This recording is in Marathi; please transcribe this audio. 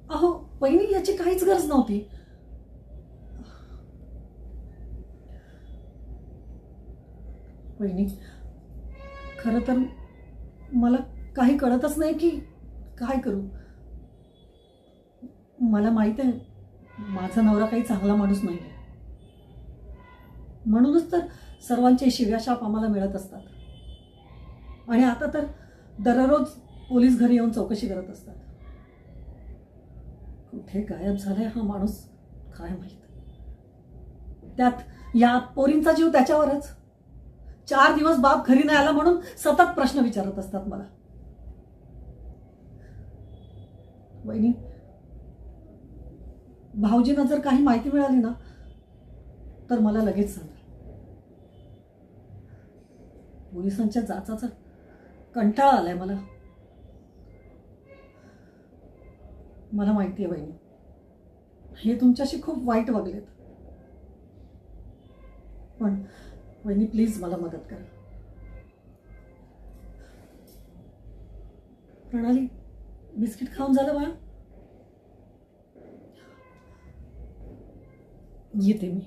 अहो वहिनी, याची काहीच गरज नव्हती. वहिनी, खरं तर मला काही कळतच नाही की काय करू. मला माहित आहे माझा नवरा काही चांगला माणूस नाही आहे, म्हणूनच तर सर्वांचे शिव्याशाप आम्हाला मिळत असतात. आणि आता तर दररोज पोलीस घरी येऊन चौकशी करत असतात. कुठे गायब झालाय हा माणूस काय माहित. त्यात या पोरींचा जीव त्याच्यावरच. 4 दिवस बाप घरी नाही आला म्हणून सतत प्रश्न विचारत असतात मला. वहिनी, भाऊजींना जर काही माहिती मिळाली ना तर मला लगेच सांगा. पोलिसांच्या जाचाचा कंटाळा आलाय मला. मला माहिती आहे वहिनी, हे तुमच्याशी खूप वाईट वागलेत. पण वहिनी प्लीज मला मदत करा. प्रणाली, बिस्किट खाऊन झालं बाळा? येते मी.